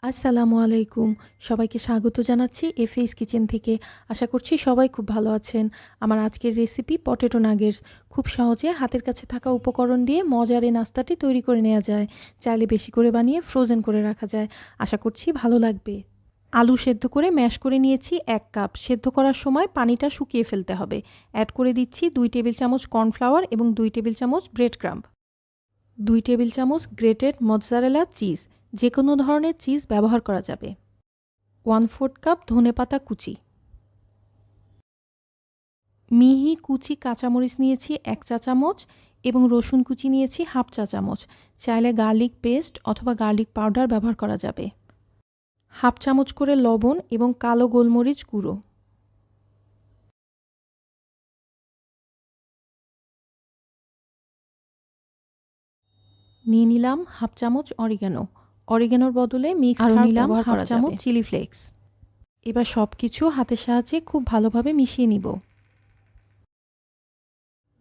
আসসালামু আলাইকুম। সবাইকে স্বাগত জানাচ্ছি এফএস কিচেন থেকে। আশা করছি সবাই খুব ভালো আছেন। আমার আজকের রেসিপি পটেটো নাগেটস। খুব সহজে হাতের কাছে থাকা উপকরণ দিয়ে মজার এই নাস্তাটি তৈরি করে নেওয়া যায়। চাইলে বেশি করে বানিয়ে ফ্রোজেন করে রাখা যায়। আশা করছি ভালো লাগবে। আলু সেদ্ধ করে ম্যাশ করে নিয়েছি 1 কাপ। সেদ্ধ করার সময় পানিটা শুকিয়ে ফেলতে হবে। অ্যাড করে দিচ্ছি 2 টেবিল চামচ কর্নফ্লাওয়ার এবং 2 টেবিল চামচ ব্রেড ক্রাম্ব, 2 টেবিল চামচ গ্রেটেড মজ্জারেলা চিজ, যে কোনো ধরনের চিজ ব্যবহার করা যাবে, 1/4 কাপ ধনেপাতা কুচি, মিহি কুচি কাঁচামরিচ নিয়েছি 1 চা চামচ এবং রসুন কুচি নিয়েছি 1/2 চা চামচ। চাইলে গার্লিক পেস্ট অথবা গার্লিক পাউডার ব্যবহার করা যাবে। 1/2 চামচ করে লবণ এবং কালো গোলমরিচ গুঁড়ো। নিয়ে নিলাম 1/2 চামচ অরিগানোর বদলে মিক্সড হার্ব নিলাম 1/2 চামচ চিলি ফ্লেক্স। এবার সব কিছু হাতের সাহায্যে খুব ভালোভাবে মিশিয়ে নিব।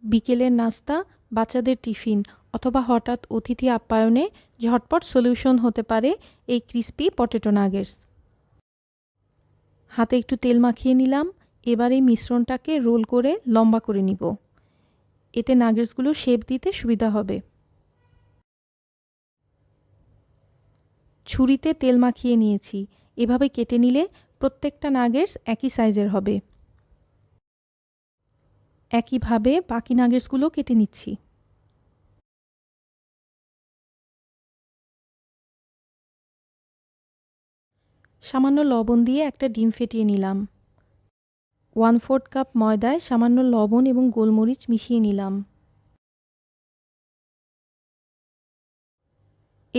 বিকেলের নাস্তা, বাচ্চাদের টিফিন অথবা হঠাৎ অতিথি আপ্যায়নে ঝটপট সলিউশন হতে পারে এই ক্রিস্পি পটেটো নাগেটস। হাতে একটু তেল মাখিয়ে নিলাম। এবার এই মিশ্রণটাকে রোল করে লম্বা করে নিব। এতে নাগেটসগুলো শেপ দিতে সুবিধা হবে। ছুরিতে তেল মাখিয়ে নিয়েছি। এভাবে কেটে নিলে প্রত্যেকটা নাগেটস একই সাইজের হবে। একইভাবে বাকি নাগেটসগুলো কেটে নিচ্ছি। সামান্য লবণ দিয়ে একটা ডিম ফেটিয়ে নিলাম। 1/4 কাপ ময়দায় সামান্য লবণ এবং গোলমরিচ মিশিয়ে নিলাম।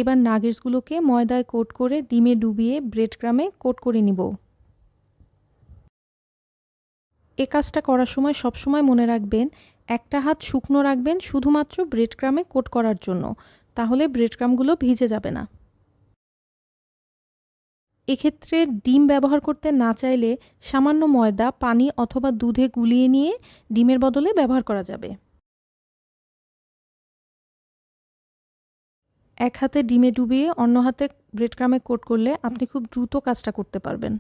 এবার নাগেটসগুলোকে ময়দায় কোট করে ডিমে ডুবিয়ে ব্রেড ক্রামে কোট করে নিব। এই কাজটা করার সময় সবসময় মনে রাখবেন, একটা হাত শুকনো রাখবেন শুধুমাত্র ব্রেড ক্রামে কোট করার জন্য, তাহলে ব্রেড ক্রামগুলো ভিজে যাবে না। এক্ষেত্রে ডিম ব্যবহার করতে না চাইলে সামান্য ময়দা পানি অথবা দুধে গুলিয়ে নিয়ে ডিমের বদলে ব্যবহার করা যাবে। এক হাতে ডিমে ডুবিয়ে অন্য হাতে ব্রেড ক্রামে কোট করলে আপনি খুব দ্রুত কাজটা করতে পারবেন।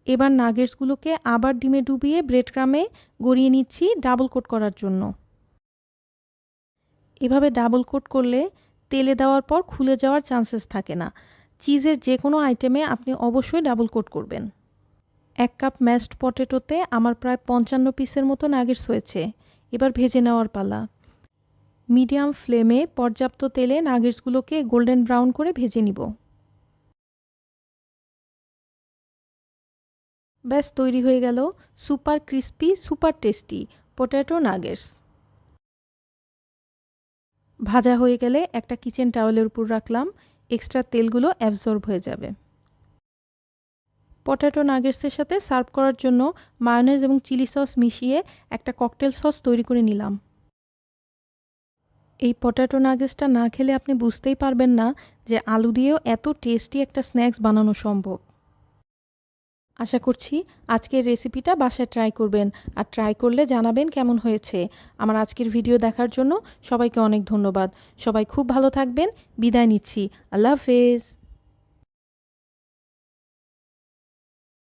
এবার নাগেটসগুলোকে আবার ডিমে ডুবিয়ে ব্রেড ক্রামে গড়িয়ে নিচ্ছি ডাবল কোট করার জন্য। এভাবে ডাবল কোট করলে তেলে দেওয়ার পর খুলে যাওয়ার চান্সেস থাকে না। চিজের যে কোনো আইটেমে আপনি অবশ্যই ডাবল কোট করবেন। 1 কাপ ম্যাশড পটেটোতে আমার প্রায় 55 পিসের মতো নাগেটস হয়েছে। এবার ভেজে নেওয়ার পালা। মিডিয়াম ফ্লেমে পর্যাপ্ত তেলে নাগেটসগুলোকে গোল্ডেন ব্রাউন করে ভেজে নিব। ব্যাস তৈরি হয়ে গেল super crispy super tasty potato nuggets. ভাজা হয়ে গেলে একটা কিচেন টাওয়েলের উপর রাখলাম, এক্সট্রা তেলগুলো অ্যাবজর্ব হয়ে যাবে। পটেটো নাগেটসের সাথে সার্ভ করার জন্য মায়োনেজ এবং চিলি সস মিশিয়ে একটা ককটেল সস তৈরি করে নিলাম। এই পটেটো নাগেটসটা না খেলে আপনি বুঝতেই পারবেন না যে আলু দিয়েও এত টেস্টি একটা স্ন্যাক্স বানানো সম্ভব। আশা করছি আজকের রেসিপিটা বাসায় ট্রাই করবেন, আর ট্রাই করলে জানাবেন কেমন হয়েছে। আমার আজকের ভিডিও দেখার জন্য সবাইকে অনেক ধন্যবাদ। সবাই খুব ভালো থাকবেন। বিদায় নিচ্ছি। আল্লাহ হাফেজ।